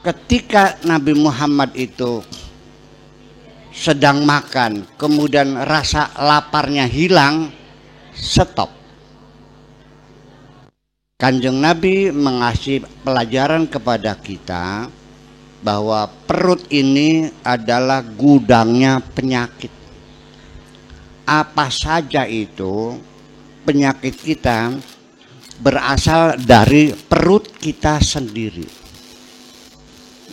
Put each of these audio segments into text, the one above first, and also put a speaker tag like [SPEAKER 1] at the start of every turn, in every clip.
[SPEAKER 1] ketika Nabi Muhammad itu sedang makan, kemudian rasa laparnya hilang, stop. Kanjeng Nabi mengasih pelajaran kepada kita bahwa perut ini adalah gudangnya penyakit. Apa saja itu penyakit kita berasal dari perut kita sendiri.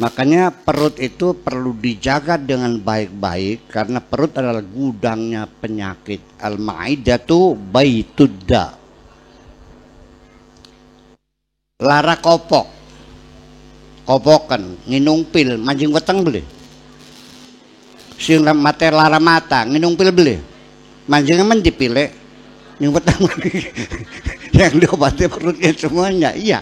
[SPEAKER 1] Makanya perut itu perlu dijaga dengan baik-baik karena perut adalah gudangnya penyakit. Al-ma'idatu baitudda. Lara kopok, kopokan, nginung pil, mancing weteng beli. Sing mate lara mata, nginung pil beli. Mancingnya men dipilih, nginung weteng yang diobati perutnya semuanya, iya.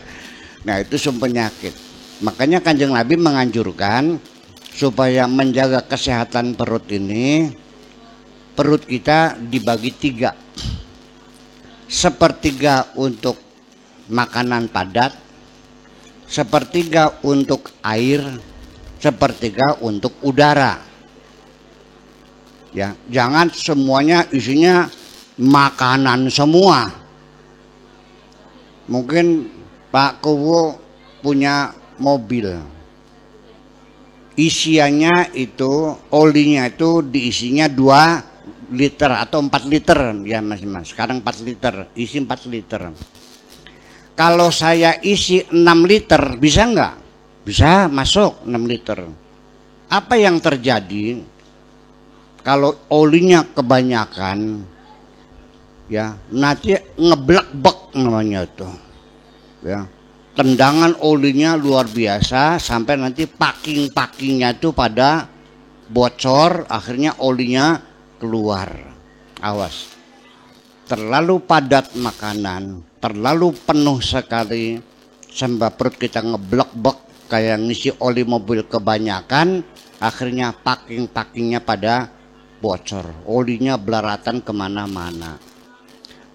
[SPEAKER 1] Nah itu sumber penyakit. Makanya Kanjeng Nabi menganjurkan supaya menjaga kesehatan perut ini, perut kita dibagi 3. Sepertiga untuk makanan padat, sepertiga untuk air, sepertiga untuk udara. Ya, jangan semuanya isinya makanan semua. Mungkin Pak Kuwu punya mobil, isiannya itu olinya itu diisinya 2 liter atau 4 liter ya mas. Sekarang 4 liter, isi 4 liter. Kalau saya isi 6 liter bisa nggak? Bisa masuk 6 liter. Apa yang terjadi kalau olinya kebanyakan? Ya nanti ngeblek-blek namanya itu. Ya, tendangan olinya luar biasa sampai nanti packing-packingnya itu pada bocor, akhirnya olinya keluar. Awas. Terlalu padat makanan, terlalu penuh sekali sampai perut kita ngeblek-blek kayak ngisi oli mobil kebanyakan, akhirnya packing-packingnya pada bocor, olinya belaratan kemana-mana.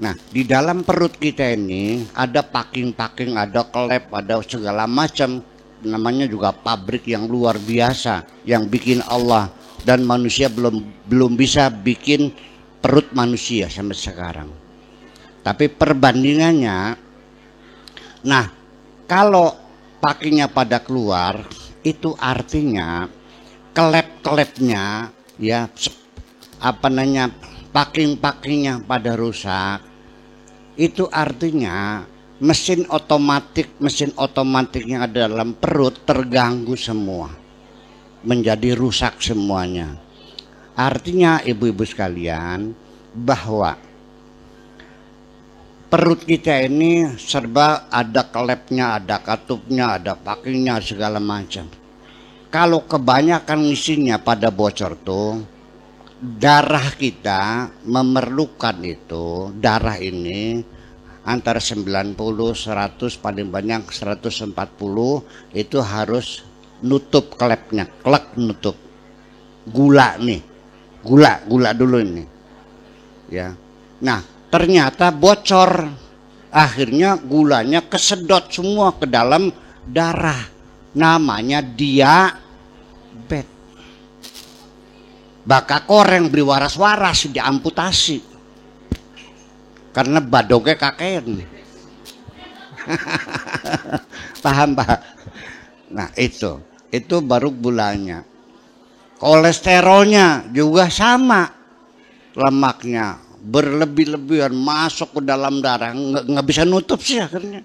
[SPEAKER 1] Nah di dalam perut kita ini ada packing-packing, ada klep, ada segala macam, namanya juga pabrik yang luar biasa yang bikin Allah, dan manusia belum bisa bikin perut manusia sampai sekarang. Tapi perbandingannya, nah kalau packingnya pada keluar, itu artinya klep-klepnya ya apa namanya packing-packingnya pada rusak. Itu artinya mesin otomatik yang ada dalam perut terganggu semua, menjadi rusak semuanya. Artinya ibu-ibu sekalian bahwa perut kita ini serba ada klepnya, ada katupnya, ada packingnya, segala macam. Kalau kebanyakan isinya pada bocor tuh, darah kita memerlukan itu, darah ini antara 90, 100, paling banyak 140 itu harus nutup klepnya, klek nutup. Gula nih. Gula dulu ini ya. Nah ternyata bocor, akhirnya gulanya kesedot semua ke dalam darah, namanya diabetes. Baka koreng beri waras-waras diamputasi karena badognya kakean. Paham Pak? Nah itu baru gulanya. Kolesterolnya juga sama, lemaknya berlebih-lebihan masuk ke dalam darah, nggak bisa nutup sih akhirnya.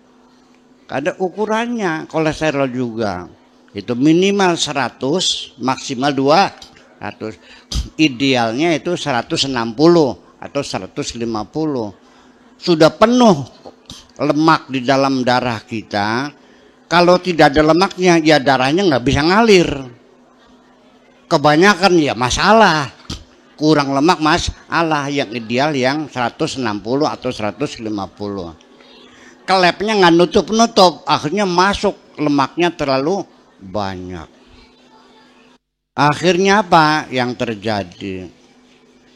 [SPEAKER 1] Ada ukurannya kolesterol juga, itu minimal 100, maksimal 200, idealnya itu 160 atau 150. Sudah penuh lemak di dalam darah kita, kalau tidak ada lemaknya ya darahnya nggak bisa ngalir. Kebanyakan ya masalah, kurang lemak masalah, yang ideal yang 160 atau 150. Klepnya nggak nutup-nutup, akhirnya masuk lemaknya terlalu banyak. Akhirnya apa yang terjadi?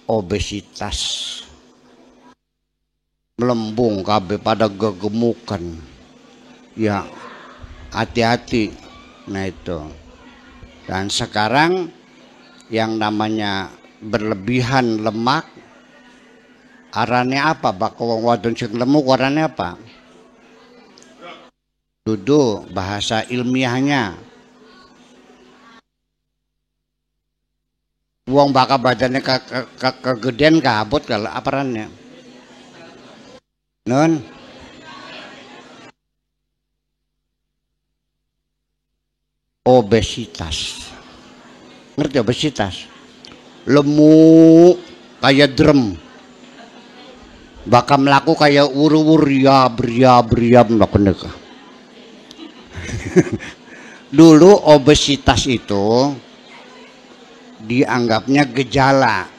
[SPEAKER 1] Obesitas, melembung kabeh pada gegemukan. Ya hati-hati, Nah itu. Dan sekarang yang namanya berlebihan lemak, arane apa? Bako wong wadon sing lemuk warnane apa? Dudu bahasa ilmiahnya. Wong baka badannya kegedean kabut kalau aparannya. Nun. Obesitas. Ngerti obesitas? Lemu kayak drum. Bakal melaku kayak uru-ur ya beria melakukan. Dulu obesitas itu dianggapnya gejala.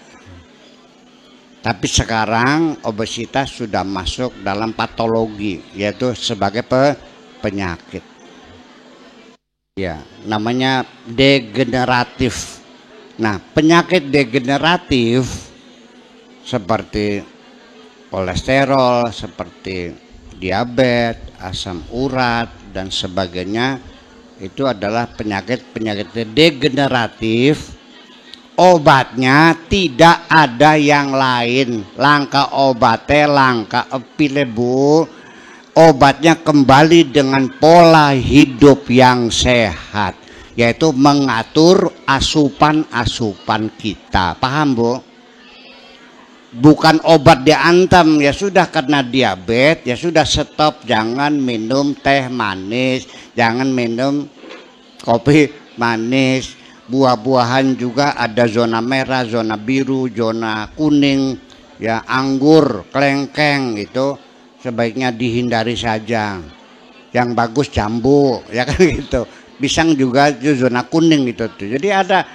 [SPEAKER 1] Tapi sekarang obesitas sudah masuk dalam patologi, yaitu sebagai penyakit. Ya, namanya degeneratif. Nah, penyakit degeneratif seperti kolesterol, seperti diabetes, asam urat dan sebagainya itu adalah penyakit degeneratif. Obatnya tidak ada yang lain. Langka obatnya, langka pile bu. Obatnya kembali dengan pola hidup yang sehat, yaitu mengatur asupan kita. Paham bu? Bukan obat diantam, ya sudah karena diabetes, ya sudah stop, jangan minum teh manis, jangan minum kopi manis. Buah-buahan juga ada zona merah, zona biru, zona kuning, ya anggur, kelengkeng itu sebaiknya dihindari saja. Yang bagus jambu, ya kan gitu. Pisang juga itu zona kuning gitu tuh. Jadi ada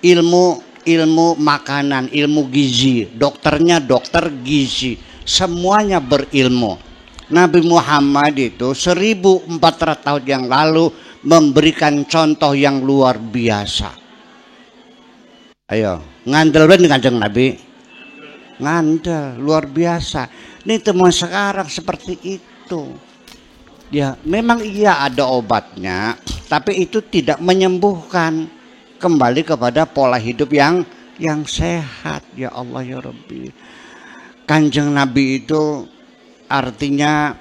[SPEAKER 1] ilmu makanan, ilmu gizi, dokternya dokter gizi, semuanya berilmu. Nabi Muhammad itu 1400 tahun yang lalu memberikan contoh yang luar biasa. Ayo, ngandel dengan Kanjeng Nabi. Ngandel, luar biasa. Ini teman sekarang seperti itu. Ya, memang iya ada obatnya, tapi itu tidak menyembuhkan. Kembali kepada pola hidup yang sehat. Ya Allah ya Rabbi. Kanjeng Nabi itu artinya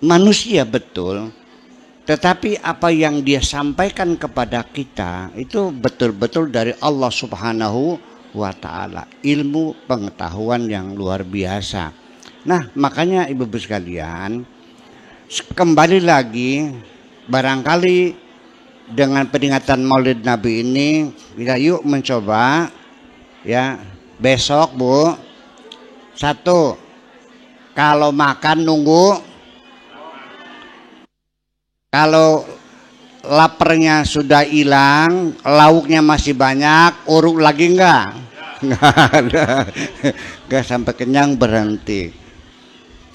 [SPEAKER 1] manusia betul, tetapi apa yang dia sampaikan kepada kita itu betul-betul dari Allah Subhanahu wa ta'ala. Ilmu pengetahuan yang luar biasa. Nah makanya ibu-ibu sekalian, kembali lagi barangkali dengan peringatan Maulid Nabi ini kita yuk mencoba ya besok bu. Satu, kalau makan nunggu, kalau laparnya sudah hilang, lauknya masih banyak, uruk lagi enggak? Enggak ada. Enggak sampai kenyang berhenti.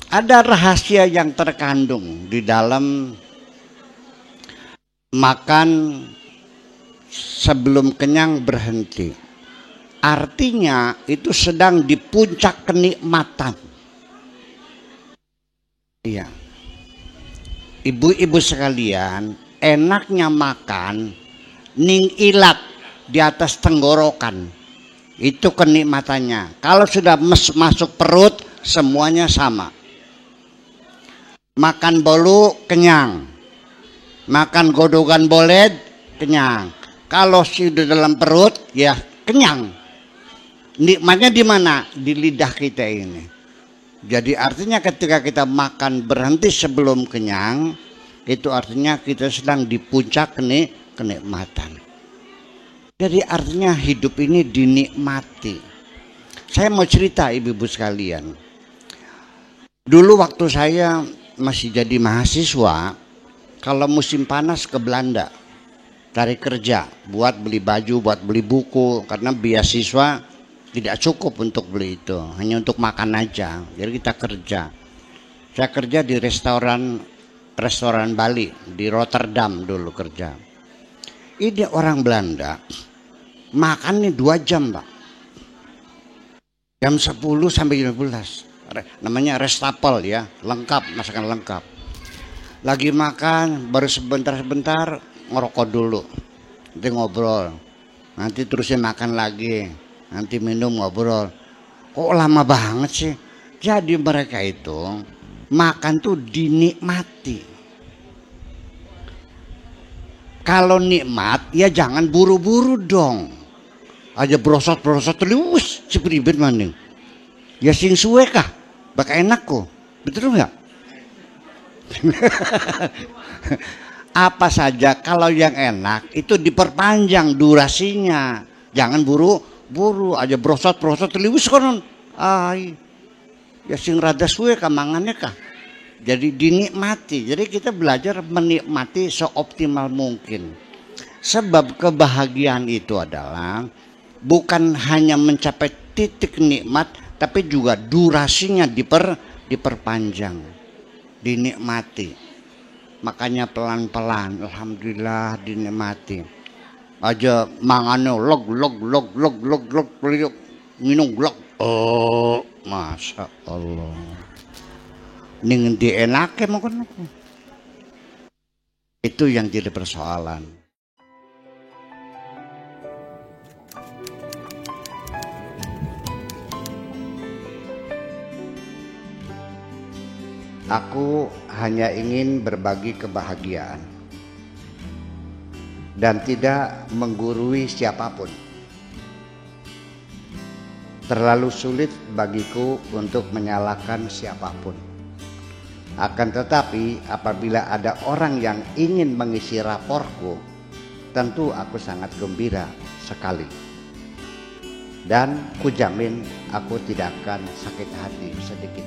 [SPEAKER 1] Ada rahasia yang terkandung di dalam makan sebelum kenyang berhenti. Artinya itu sedang di puncak kenikmatan. Iya. Ibu-ibu sekalian, enaknya makan ning ilat di atas tenggorokan. Itu kenikmatannya. Kalau sudah masuk perut semuanya sama. Makan bolu kenyang. Makan godogan boled kenyang. Kalau sudah dalam perut ya kenyang. Nikmatnya di mana? Di lidah kita ini. Jadi artinya ketika kita makan berhenti sebelum kenyang, itu artinya kita sedang di puncak kenikmatan. Jadi artinya hidup ini dinikmati. Saya mau cerita ibu-ibu sekalian. Dulu waktu saya masih jadi mahasiswa, kalau musim panas ke Belanda cari kerja buat beli baju, buat beli buku, karena beasiswa tidak cukup untuk beli itu, hanya untuk makan aja. Jadi kita kerja. Saya kerja di restoran Bali di Rotterdam dulu kerja. Ini orang Belanda makannya 2 jam pak, jam 10 sampai 15. Namanya restapel ya, lengkap, masakan lengkap. Lagi makan baru sebentar ngerokok dulu, nanti ngobrol, nanti terusin makan lagi, nanti minum ngobrol. Kok lama banget sih? Jadi mereka itu makan tuh dinikmati. Kalau nikmat ya jangan buru-buru dong. Aja brosot-brosot terus sepribet maning. Ya sing suwe kah? Bak enak kok. Betul nggak? Apa saja kalau yang enak itu diperpanjang durasinya. Jangan buru-buru aja brosot-brosot terus konon. Ay. Ya sing rada suwe kah mangannya kah? Jadi dinikmati. Jadi kita belajar menikmati seoptimal mungkin. Sebab kebahagiaan itu adalah bukan hanya mencapai titik nikmat, tapi juga durasinya diperpanjang, dinikmati. Makanya pelan-pelan, alhamdulillah dinikmati. Aja mangane log minum glok. Oh, masya Allah. Ning endi enake mongkon. Itu yang jadi persoalan. Aku hanya ingin berbagi kebahagiaan dan tidak menggurui siapapun. Terlalu sulit bagiku untuk menyalahkan siapapun. Akan tetapi apabila ada orang yang ingin mengisi raporku, tentu aku sangat gembira sekali. Dan kujamin aku tidak akan sakit hati sedikit.